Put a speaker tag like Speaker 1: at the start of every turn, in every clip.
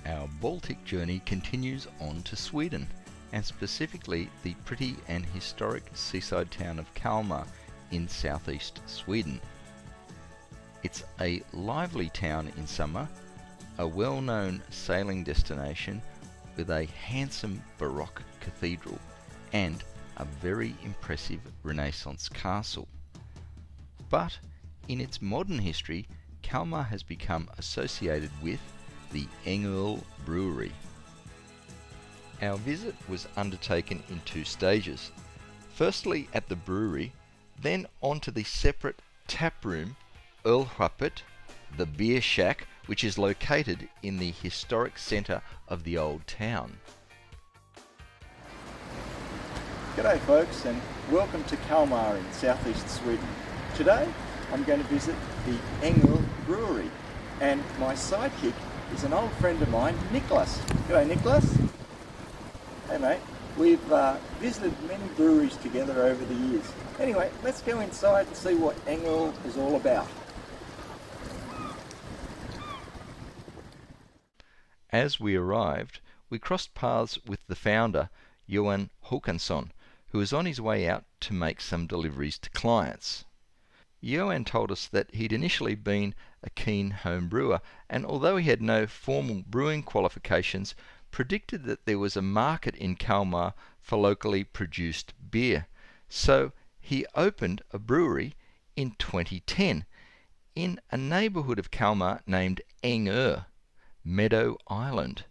Speaker 1: Our Baltic journey continues on to Sweden, and specifically the pretty and historic seaside town of Kalmar in southeast Sweden. It's a lively town in summer, a well-known sailing destination with a handsome Baroque cathedral and a very impressive Renaissance castle. But in its modern history, Kalmar has become associated with the Ängöl Brewery. Our visit was undertaken in two stages. Firstly at the brewery, then onto the separate tap room, Ölhuppet, the beer shack, which is located in the historic centre of the old town.
Speaker 2: G'day folks, and welcome to Kalmar in southeast Sweden. Today I'm going to visit the Ängöl Brewery, and my sidekick is an old friend of mine, Nicholas. G'day Nicholas. Hey mate, we've visited many breweries together over the years. Anyway, let's go inside and see what Ängöl is all about.
Speaker 1: As we arrived, we crossed paths with the founder, Johan Håkansson, who was on his way out to make some deliveries to clients. Johan told us that he'd initially been a keen home brewer, and although he had no formal brewing qualifications, predicted that there was a market in Kalmar for locally produced beer. So he opened a brewery in 2010 in a neighbourhood of Kalmar named Ängö, Meadow Island.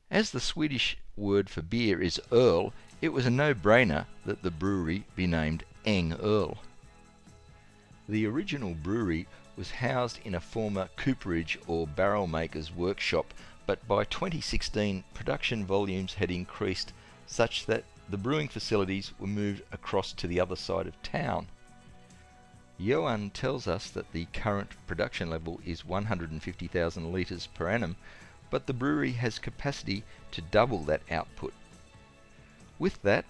Speaker 1: As the Swedish word for beer is öl, it was a no-brainer that the brewery be named Ängöl. The original brewery was housed in a former cooperage or barrel maker's workshop, but by 2016 production volumes had increased such that the brewing facilities were moved across to the other side of town. Johan tells us that the current production level is 150,000 litres per annum, but the brewery has capacity to double that output. With that,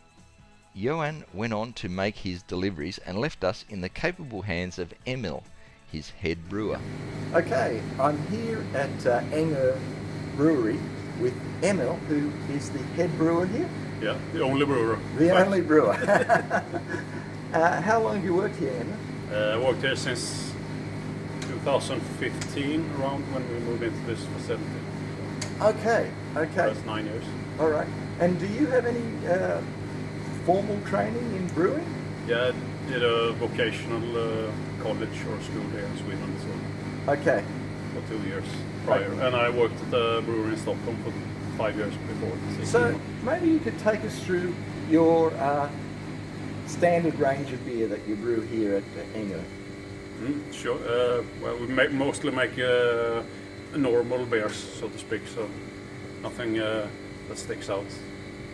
Speaker 1: Johan went on to make his deliveries and left us in the capable hands of Emil, his head brewer.
Speaker 2: Okay, I'm here at Ängö Brewery with Emil, who is the head brewer here.
Speaker 3: Yeah, the only brewer.
Speaker 2: The only brewer. How long have you worked here, Emil?
Speaker 3: I worked here since 2015, around when we moved into this facility.
Speaker 2: Okay.
Speaker 3: That's 9 years.
Speaker 2: All right. And do you have any formal training in brewing?
Speaker 3: Yeah, I did a vocational college or school here in Sweden, so
Speaker 2: Okay.
Speaker 3: for 2 years prior.
Speaker 2: Okay.
Speaker 3: And I worked at the brewery in Stockholm for 5 years before.
Speaker 2: So maybe you could take us through your standard range of beer that you brew here at Ängö.
Speaker 3: Sure. Well, we mostly make normal beers, so to speak, so nothing that sticks out.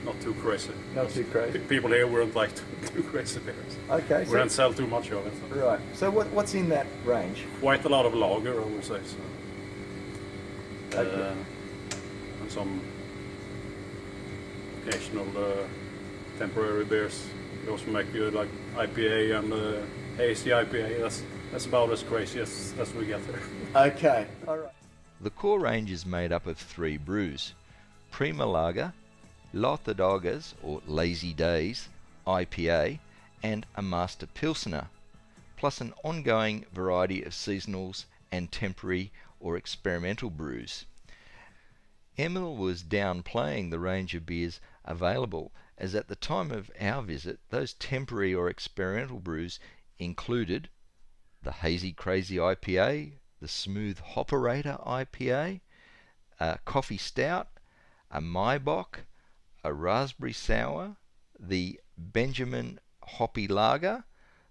Speaker 3: Not too crazy.
Speaker 2: Not too crazy.
Speaker 3: People here wouldn't like too crazy beers.
Speaker 2: Okay.
Speaker 3: We don't sell too much of it. So.
Speaker 2: Right. So what's in that range?
Speaker 3: Quite a lot of lager, I would say. So.
Speaker 2: Okay.
Speaker 3: And some occasional temporary beers. We also make like IPA and hazy IPA. That's about as crazy as we get there.
Speaker 2: Okay. All right.
Speaker 1: The core range is made up of three brews: Prima Lager, Låtdagar or Lazy Days IPA, and a Master Pilsner, plus an ongoing variety of seasonals and temporary or experimental brews. Emil was downplaying the range of beers available, as at the time of our visit those temporary or experimental brews included the Hazy Crazy IPA, the Smooth Hopperator IPA, a Coffee Stout, a Maibock, a Raspberry Sour, the Benjamin Hoppy Lager,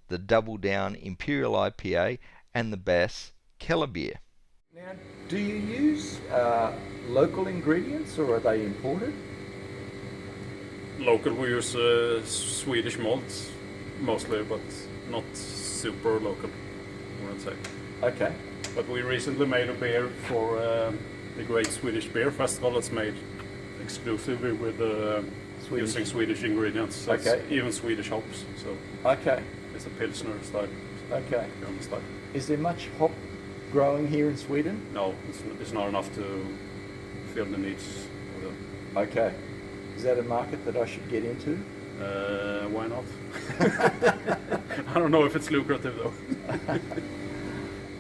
Speaker 1: the Double Down Imperial IPA, and the Bass Keller beer.
Speaker 2: Now, do you use local ingredients or are they imported?
Speaker 3: Local, we use Swedish malts mostly, but not super local, I would say.
Speaker 2: Okay.
Speaker 3: But we recently made a beer for the Great Swedish Beer Festival that's made exclusively with using Swedish ingredients. So
Speaker 2: Okay.
Speaker 3: it's even Swedish hops. So
Speaker 2: Okay.
Speaker 3: it's a Pilsner style.
Speaker 2: Okay.
Speaker 3: Style.
Speaker 2: Is there much hop growing here in Sweden?
Speaker 3: No, it's not enough to fulfill the needs of them.
Speaker 2: Okay. Is that a market that I should get into?
Speaker 3: Why not? I don't know if it's lucrative though.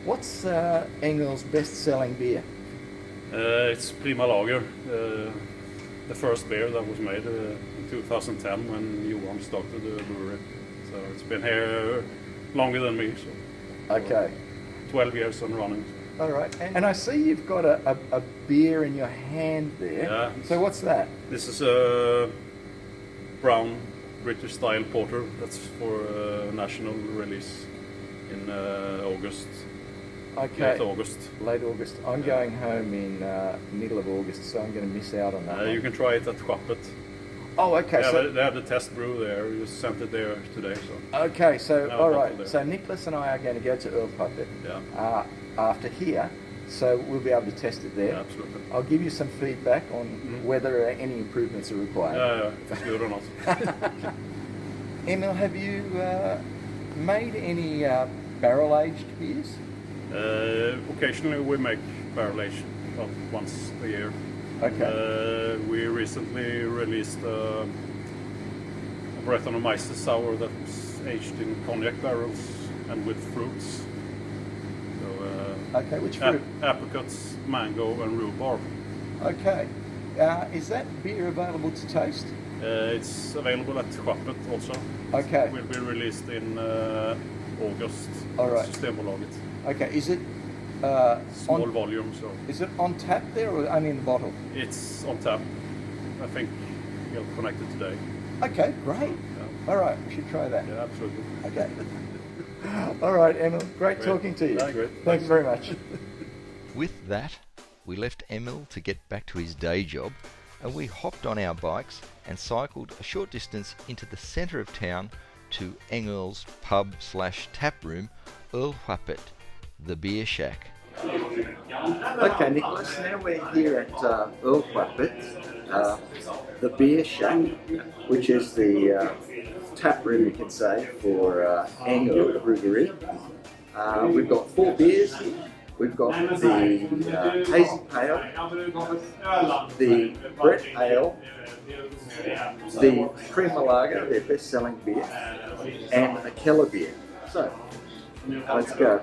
Speaker 2: What's Engel's best-selling beer?
Speaker 3: It's Prima Lager, the first beer that was made in 2010 when Johan started the brewery. So it's been here longer than me, so
Speaker 2: Okay.
Speaker 3: 12 years and running.
Speaker 2: All right. And I see you've got a beer in your hand there.
Speaker 3: Yeah.
Speaker 2: So what's that?
Speaker 3: This is a brown British style porter that's for national release in August.
Speaker 2: Okay.
Speaker 3: Late August.
Speaker 2: Late August. I'm going home in middle of August, so I'm going to miss out on that one.
Speaker 3: You can try it at Schappet.
Speaker 2: Oh, okay.
Speaker 3: Yeah,
Speaker 2: So
Speaker 3: they have the test brew there. We just sent it there today. So
Speaker 2: okay. So
Speaker 3: Now
Speaker 2: all
Speaker 3: I've got
Speaker 2: right.
Speaker 3: it there.
Speaker 2: So Nicholas and I are going to go to Earl Puppet
Speaker 3: yeah,
Speaker 2: after here, so we'll be able to test it there.
Speaker 3: absolutely.
Speaker 2: I'll give you some feedback on whether any improvements are required.
Speaker 3: Yeah, if it's good or not.
Speaker 2: Emil, have you made any barrel-aged beers?
Speaker 3: Occasionally we make barrel aged once a year.
Speaker 2: Okay.
Speaker 3: We recently released a Brettanomyces sour that's aged in cognac barrels and with fruits. So,
Speaker 2: Okay, which fruit?
Speaker 3: apricots, mango, and rhubarb.
Speaker 2: Okay. Is that beer available to taste?
Speaker 3: It's available at Schappet also.
Speaker 2: Okay.
Speaker 3: It will be released in August.
Speaker 2: All right.
Speaker 3: Systembolaget.
Speaker 2: Okay. Is it
Speaker 3: Small
Speaker 2: on,
Speaker 3: volume, so
Speaker 2: is it on tap there or only in the bottle?
Speaker 3: it's on tap. I think we'll connect it today.
Speaker 2: Okay, great.
Speaker 3: Yeah,
Speaker 2: All right, we should try that.
Speaker 3: yeah, absolutely.
Speaker 2: Okay. All right, Emil. Great talking to you.
Speaker 3: Yeah, great.
Speaker 2: Thanks very much.
Speaker 1: With that, we left Emil to get back to his day job, and we hopped on our bikes and cycled a short distance into the centre of town to Engel's pub/tap room, Ölhuppet, the beer shack.
Speaker 2: Okay, Nicholas, now we're here at Ölhuppet, the beer shack, which is the tap room, you can say, for Engel Brewery. We've got 4 beers here. We've got the Hazy Pale, the Brett Ale, the Prima Lager, their best-selling beer, and a Keller beer. So, let's go.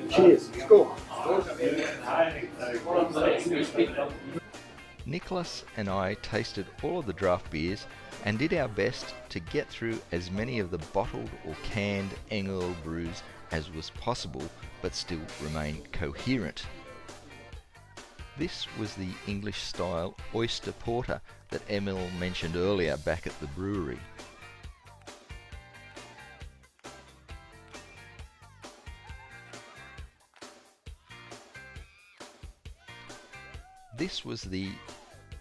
Speaker 2: Cheers. Score.
Speaker 1: Nicholas and I tasted all of the draft beers and did our best to get through as many of the bottled or canned Engel brews as was possible, but still remain coherent. This was the English style oyster porter that Emil mentioned earlier back at the brewery. This was the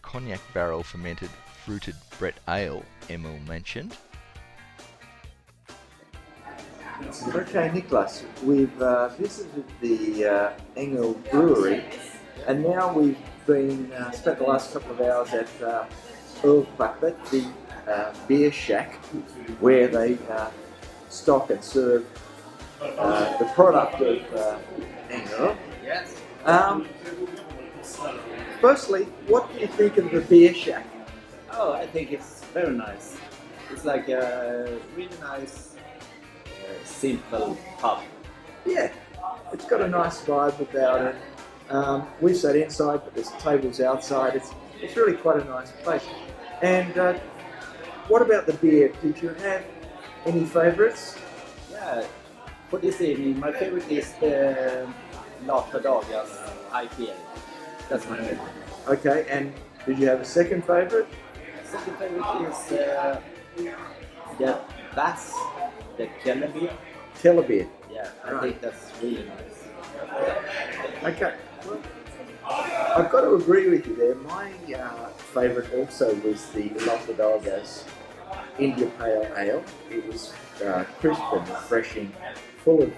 Speaker 1: cognac barrel fermented fruited Brett Ale Emil mentioned.
Speaker 2: Okay, Nicholas, we've visited the Engel Brewery, and now we've been spent the last couple of hours at Ölhuppet, the beer shack, where they stock and serve the product of Engel.
Speaker 4: Yes.
Speaker 2: Firstly, what do you think of the beer shack?
Speaker 4: Oh, I think it's very nice. It's like a really nice, simple pub.
Speaker 2: Yeah, it's got a nice vibe about it. We've sat inside, but there's tables outside. It's really quite a nice place. And what about the beer? Did you have any favourites?
Speaker 4: Yeah. For this evening, my favorite is the Lata Dagas IPA. That's my favorite.
Speaker 2: Okay, and did you have a second favourite?
Speaker 4: Second favorite is the Bass, the Keller beer.
Speaker 2: Keller beer.
Speaker 4: Yeah, I
Speaker 2: Right.
Speaker 4: think that's really nice.
Speaker 2: Okay. Well, I've got to agree with you there. My favourite also was the Lata Dagas India Pale Ale. It was crisp and refreshing, full of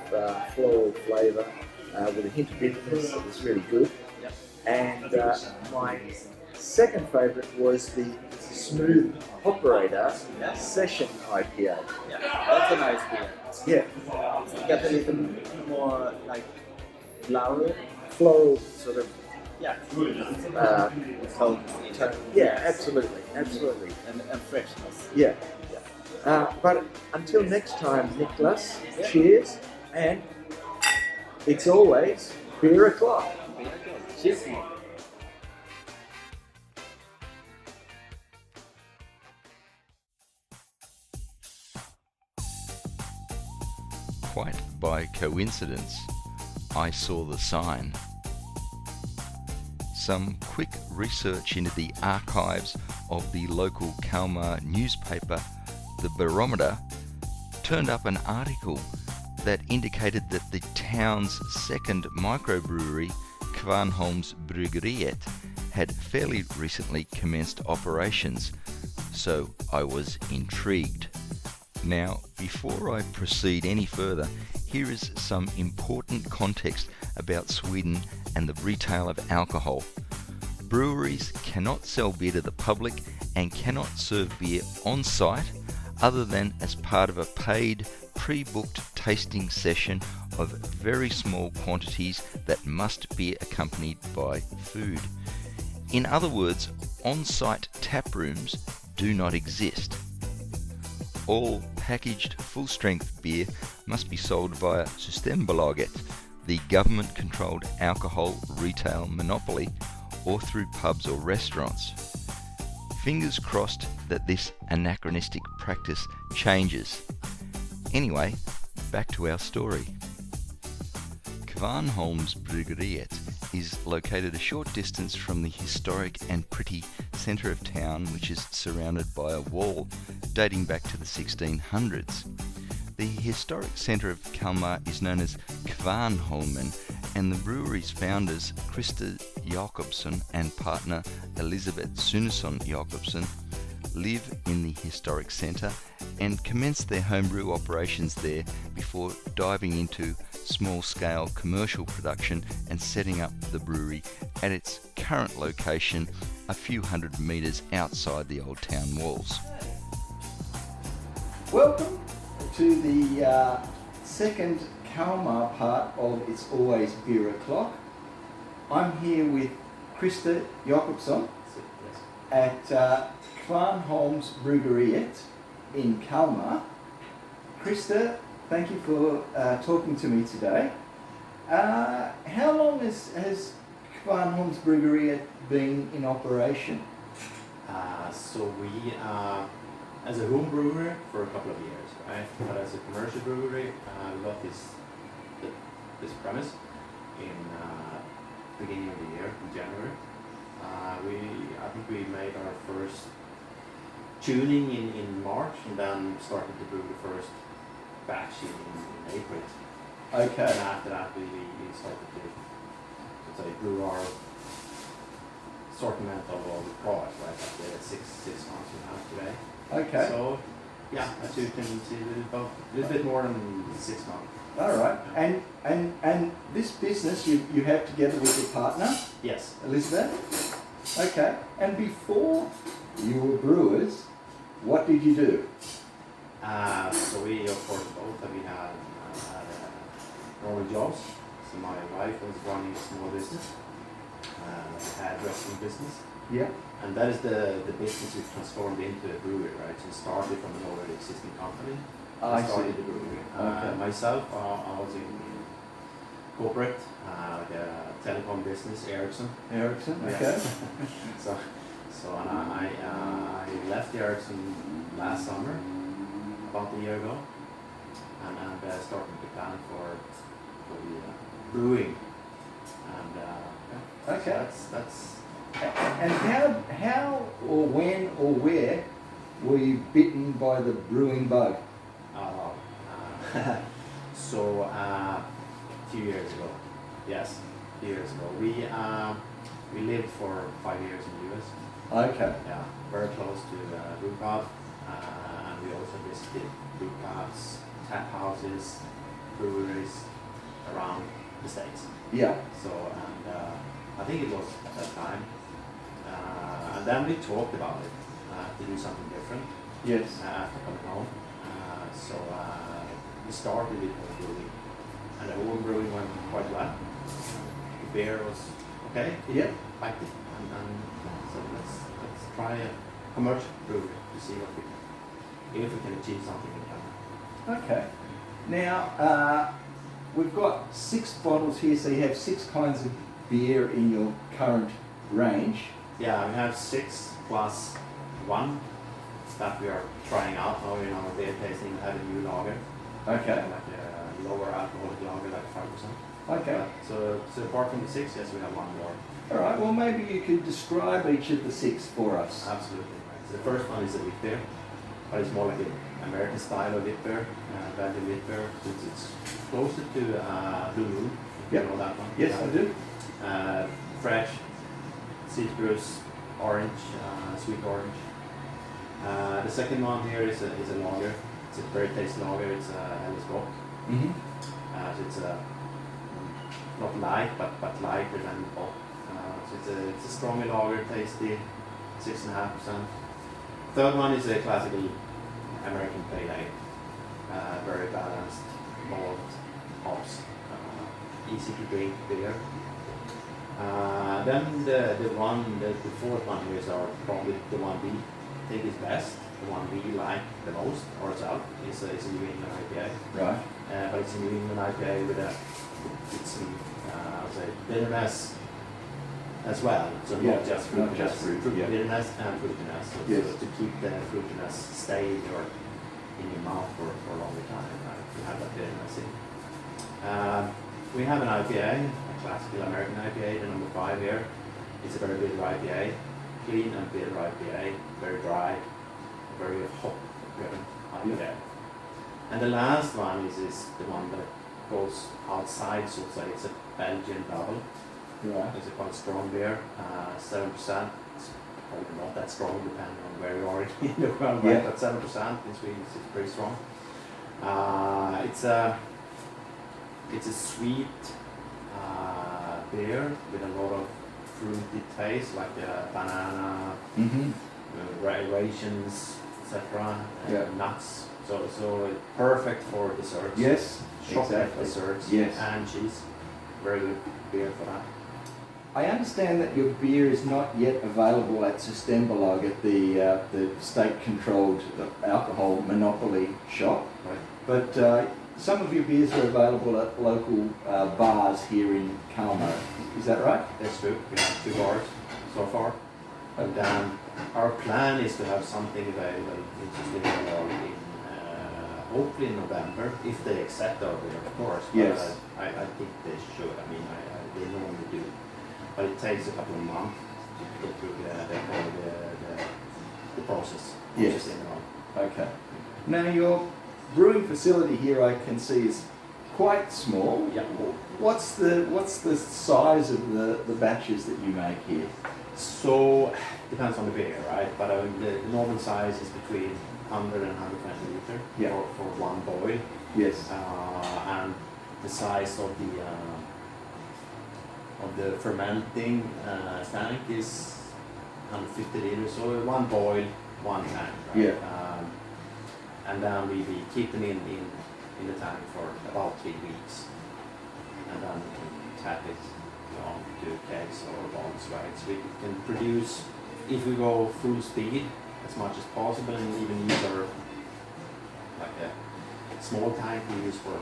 Speaker 2: floral flavour, with a hint of bitterness. It was really good.
Speaker 4: Yep.
Speaker 2: And my second favourite was the Smooth Operator Session IPA.
Speaker 4: Yeah, that's a nice beer.
Speaker 2: Yeah,
Speaker 4: It's got a little more like flower
Speaker 5: floral sort of
Speaker 4: Yeah.
Speaker 5: tone. Yeah, absolutely, absolutely.
Speaker 4: And freshness.
Speaker 5: Yeah. But until next time, Nicholas, cheers, and it's always Beeroclock.
Speaker 4: Cheers.
Speaker 1: Quite by coincidence, I saw the sign. Some quick research into the archives of the local Kalmar newspaper, the Barometer, turned up an article that indicated that the town's second microbrewery, Kvarnholms Bryggeriet, had fairly recently commenced operations, so I was intrigued. Now, before I proceed any further, here is some important context about Sweden and the retail of alcohol. Breweries cannot sell beer to the public and cannot serve beer on site other than as part of a paid, pre-booked tasting session of very small quantities that must be accompanied by food. In other words, on-site tap rooms do not exist. All packaged full-strength beer must be sold via Systembolaget, the government-controlled alcohol retail monopoly, or through pubs or restaurants. Fingers crossed that this anachronistic practice changes. Anyway, back to our story. Kvarnholms Bryggeriet is located a short distance from the historic and pretty centre of town, which is surrounded by a wall dating back to the 1600s. The historic centre of Kalmar is known as Kvarnholmen, and the brewery's founders, Krista Jakobsson and partner Elisabeth Sunesson Jakobsson, live in the historic centre and commenced their homebrew operations there before diving into small-scale commercial production and setting up the brewery at its current location a few hundred metres outside the old town walls.
Speaker 2: Welcome to the second Kalmar part of It's Always Beeroclock. I'm here with Krista Jakobsson at Kvarnholms Bryggeriet in Kalmar. Krista, thank you for talking to me today. How long has Kvarnholms Bryggeriet been in operation?
Speaker 6: So we, as a home brewery for a couple of years, right? But as a commercial brewery, we got this premise in beginning of the year, in January. I think we made our first tuning in March, and then started to brew the first batch in April.
Speaker 2: Okay.
Speaker 6: And after that, we started to brew our assortment of all the products, right? After 6 months and a half today.
Speaker 2: Okay.
Speaker 6: So, yeah, as you can see, a little bit more than 6 months.
Speaker 2: All right. And this business you have together with your partner,
Speaker 6: Yes.
Speaker 2: Elizabeth? Okay. And before you were brewers, what did you do?
Speaker 6: So we, of course, we had normal jobs. So my wife was running a small business, hairdressing business.
Speaker 2: Yeah.
Speaker 6: And that is the business we transformed into a brewery, right? So it started from an already existing company.
Speaker 2: I
Speaker 6: started
Speaker 2: see.
Speaker 6: the brewery.
Speaker 2: Okay.
Speaker 6: Myself, I was in corporate, like a telecom business, Ericsson.
Speaker 2: Ericsson.
Speaker 6: Yeah.
Speaker 2: Okay.
Speaker 6: So and I left Ericsson last summer, about a year ago, and started the plan for the brewing. And
Speaker 2: Okay.
Speaker 6: so that's
Speaker 2: And how or when or where were you bitten by the brewing bug?
Speaker 6: so 2 years ago. Yes, 2 years ago. We lived for 5 years in the US.
Speaker 2: Okay.
Speaker 6: Yeah, very close to brew pub, and we also visited brew pubs, tap houses, breweries around the States.
Speaker 2: Yeah.
Speaker 6: So, and I think it was at that time. And then we talked about it, to do something different
Speaker 2: Yes.
Speaker 6: after coming home. So we started with home brewing, and the home brewing went quite well. We beer was okay.
Speaker 2: Yeah.
Speaker 6: Liked it, and so let's try a commercial brewery to see if we can achieve something in Kalmar.
Speaker 2: Okay. Now, we've got 6 bottles here, so you have 6 kinds of beer in your current range.
Speaker 6: Yeah, we have 6 plus 1 that we are trying out now in our beer tasting. We have a new lager,
Speaker 2: Okay.
Speaker 6: like a lower alcoholic lager, like 5%.
Speaker 2: Okay.
Speaker 6: So apart from the 6, yes, we have 1 more.
Speaker 2: All right. Well, maybe you could describe each of the 6 for us.
Speaker 6: Absolutely. Right. So the first one is a wheat beer, but it's more like an American style of wheat beer, Belgian wheat beer. It's closer to Blue Moon.
Speaker 2: Yep.
Speaker 6: You know that one?
Speaker 2: Yes, I do.
Speaker 6: Fresh, citrus, orange, sweet orange. The second one here is a lager. It's a very tasty lager. It's Alice Bock.
Speaker 2: Mm-hmm.
Speaker 6: So it's not light, but lighter than Bock. So it's a stronger lager, tasty, 6.5%. Third one is a classical American pale ale. Very balanced, malt, hops, easy to drink beer. Then the fourth one here is probably the one we think is best, the one we like the most ourselves. Is a New England IPA.
Speaker 2: Right.
Speaker 6: But it's a New England IPA with some I would say bitterness as well. So
Speaker 2: Yeah,
Speaker 6: not just
Speaker 2: not
Speaker 6: fruitiness,
Speaker 2: just fruit, yeah.
Speaker 6: bitterness and fruitiness. So,
Speaker 2: Yes.
Speaker 6: so to keep the fruitiness stayed or in your mouth for a longer time, to have that bitterness in. We have an IPA, a classical American IPA, the number 5 here. It's a very bitter IPA, clean and bitter IPA, very dry, very hop-driven IPA. And the last one is the one that goes outside, so to say. It's a Belgian double.
Speaker 2: Right.
Speaker 6: It's a quite strong beer, 7%. It's probably not that strong depending on where you are in the world,
Speaker 2: Yeah.
Speaker 6: but 7% in Sweden is pretty strong. It's a sweet beer with a lot of fruity taste, like banana,
Speaker 2: Mm-hmm.
Speaker 6: raisins, etc.
Speaker 2: Yeah.
Speaker 6: Nuts. So it's perfect for desserts.
Speaker 2: Yes.
Speaker 6: Chocolate
Speaker 2: Exactly.
Speaker 6: desserts.
Speaker 2: Yes.
Speaker 6: And cheese. Very good beer for that.
Speaker 2: I understand that your beer is not yet available at Systembolag, at the state-controlled alcohol monopoly shop,
Speaker 6: Right.
Speaker 2: but some of your beers are available at local bars here in Kalmar. Is that right?
Speaker 6: That's true. We have 2 bars so far. And our plan is to have something available in Systembolag in hopefully in November, if they accept our beer, of course. But
Speaker 2: Yes.
Speaker 6: I think they should. I mean, they normally do. But it takes a couple of months to go through the process.
Speaker 2: Yes.
Speaker 6: Systembolag.
Speaker 2: Okay. Now your brewing facility here, I can see, is quite small.
Speaker 6: Yeah.
Speaker 2: What's the size of the batches that you make here?
Speaker 6: So depends on the beer, right? But the normal size is between 100 and 120 liter
Speaker 2: Yeah.
Speaker 6: for one boil,
Speaker 2: Yes.
Speaker 6: and the size of the fermenting tank is 150 liters. So one boil, one tank, right?
Speaker 2: Yeah.
Speaker 6: And then we keep them in the tank for about 3 weeks, and then we can tap it on to kegs or bottles, right? So we can produce, if we go full speed, as much as possible, and even use our, like a small tank we use for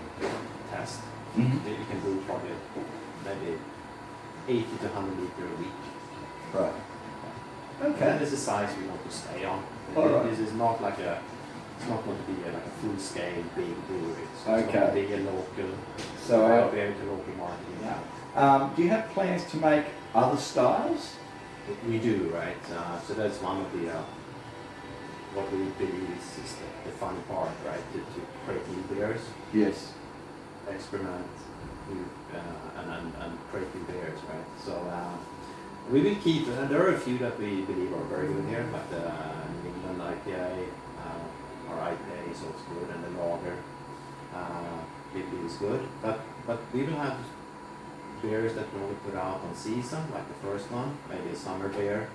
Speaker 6: test.
Speaker 2: Mhm.
Speaker 6: We can do probably maybe 80 to 100 liter a week.
Speaker 2: Right.
Speaker 6: That
Speaker 2: Okay.
Speaker 6: is the size we want to stay on.
Speaker 2: All right.
Speaker 6: This is not like it's not going to be like a full-scale big brewery. It's going
Speaker 2: Okay.
Speaker 6: to be a local,
Speaker 2: So,
Speaker 6: be able to local marketing.
Speaker 2: Yeah. Do you have plans to make other styles?
Speaker 6: We do, right? So that's one of the what we believe is the fun part, right? To create new beers,
Speaker 2: Yes.
Speaker 6: experiment, new, and create new beers, right? So we will keep. There are a few that we believe are very good here, like the New England IPA. Our IPA is also good, and the lager we believe is good. But we will have beers that we only put out on season, like the first one, maybe a summer beer,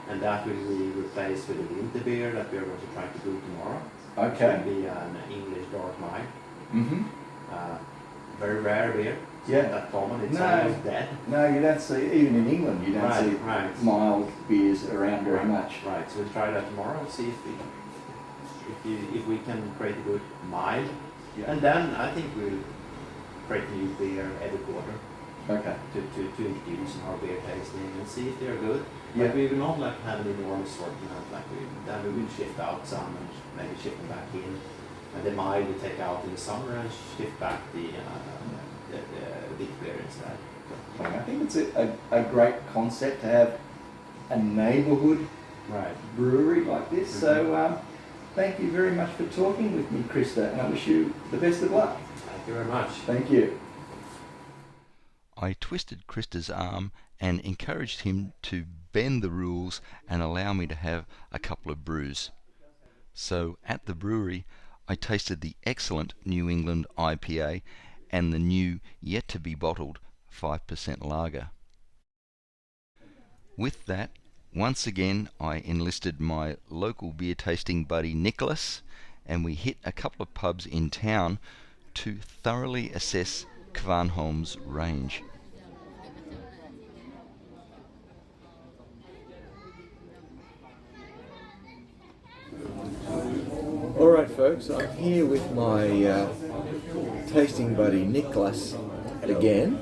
Speaker 6: and that will be replaced with a winter beer that we are going to try to do tomorrow.
Speaker 2: Okay.
Speaker 6: It will be an English dark mild.
Speaker 2: Mm-hmm.
Speaker 6: very rare beer. It's
Speaker 2: Yeah.
Speaker 6: not that common. It's
Speaker 2: No.
Speaker 6: almost dead.
Speaker 2: No, you don't see, even in England, you don't see
Speaker 6: Right.
Speaker 2: mild beers around very much.
Speaker 6: Right. So we'll try that tomorrow and see if we can create a good mild.
Speaker 2: Yeah.
Speaker 6: And then I think we'll create new beer every quarter
Speaker 2: Okay.
Speaker 6: to introduce in our beer tasting and see if they're good.
Speaker 2: Yeah.
Speaker 6: But we will not like have an enormous assortment. Then we will shift out some and maybe shift them back in. And the mild we take out in the summer and shift back the big beer instead.
Speaker 2: I think it's a great concept to have a neighbourhood
Speaker 6: Right.
Speaker 2: brewery like this. So thank you very much for talking with me, Krista, and I wish you the best of luck.
Speaker 6: Thank you very much.
Speaker 2: Thank you.
Speaker 1: I twisted Krista's arm and encouraged him to bend the rules and allow me to have a couple of brews. So at the brewery, I tasted the excellent New England IPA and the new, yet to be bottled 5% lager. With that, once again I enlisted my local beer tasting buddy Nicholas, and we hit a couple of pubs in town to thoroughly assess Kvarnholm's range.
Speaker 5: Alright folks, I'm here with my tasting buddy Nicholas again.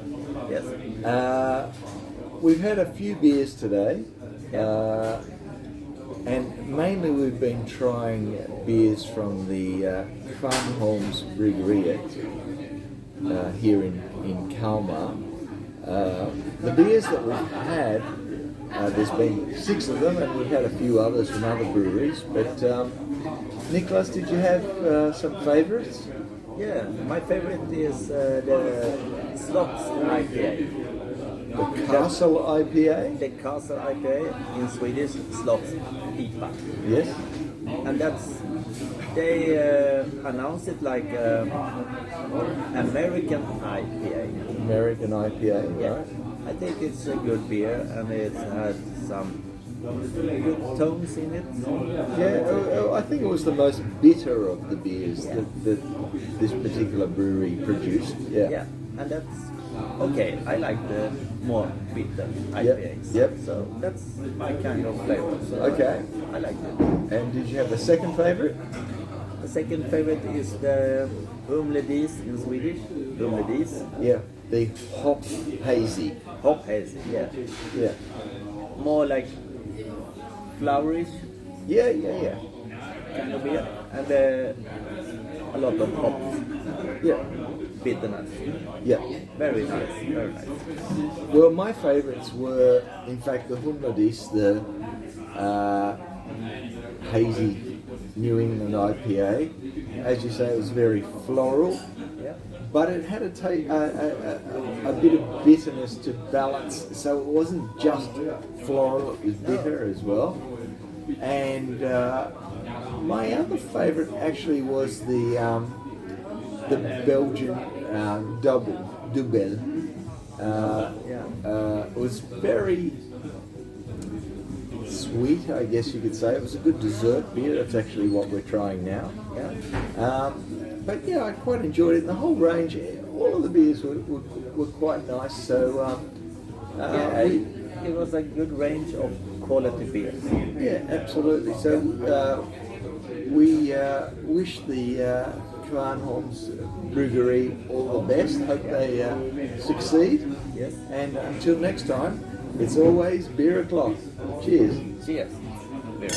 Speaker 4: Yes.
Speaker 5: We've had a few beers today, and mainly we've been trying beers from the Kvarnholm's Brewery here in Kalmar. The beers that we've had, there's been 6 of them, and we've had a few others from other breweries, but Nicholas, did you have some favourites?
Speaker 4: Yeah, my favorite is the Slots IPA.
Speaker 5: The Castle IPA?
Speaker 4: The Castle IPA, in Swedish, Slots IPA.
Speaker 5: Yes.
Speaker 4: And they announced it like American IPA.
Speaker 5: American IPA,
Speaker 4: Yeah.
Speaker 5: right?
Speaker 4: I think it's a good beer and it has some good tones in it.
Speaker 5: Yeah, I think it was the most bitter of the beers that this particular brewery produced.
Speaker 4: Yeah, and that's okay. I like the more bitter IPAs.
Speaker 5: Yep.
Speaker 4: So that's my kind of flavor. So
Speaker 5: Okay.
Speaker 4: I like it.
Speaker 5: And did you have a second favourite?
Speaker 4: The second favorite is the Humledis in Swedish. Humledis.
Speaker 5: Yeah, the hop hazy.
Speaker 4: Hop hazy, yeah.
Speaker 5: Yeah.
Speaker 4: More like flowerish
Speaker 5: Yeah.
Speaker 4: kind of beer. And a lot of hops.
Speaker 5: Yeah.
Speaker 4: Bitterness.
Speaker 5: Yeah.
Speaker 4: Very nice, very nice.
Speaker 5: Well, my favourites were, in fact, the Humladis, the hazy New England IPA. As you say, it was very floral,
Speaker 4: Yeah.
Speaker 5: but it had a bit of bitterness to balance, so it wasn't just floral, it was bitter as well. And my other favourite actually was the Belgian double, Dubbel. It was very sweet, I guess you could say. It was a good dessert beer. That's actually what we're trying now.
Speaker 4: Yeah.
Speaker 5: But yeah, I quite enjoyed it. And the whole range, all of the beers were quite nice. So
Speaker 4: It was a good range of quality beers.
Speaker 5: yeah, absolutely. So we wish the Kvarnholm's Brewery all the best. Hope they succeed.
Speaker 4: Yes.
Speaker 5: And until next time, it's always Beeroclock. Cheers.
Speaker 4: Cheers. Beer.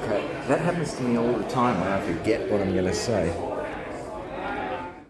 Speaker 5: Okay, that happens to me all the time when I forget what I'm going to say.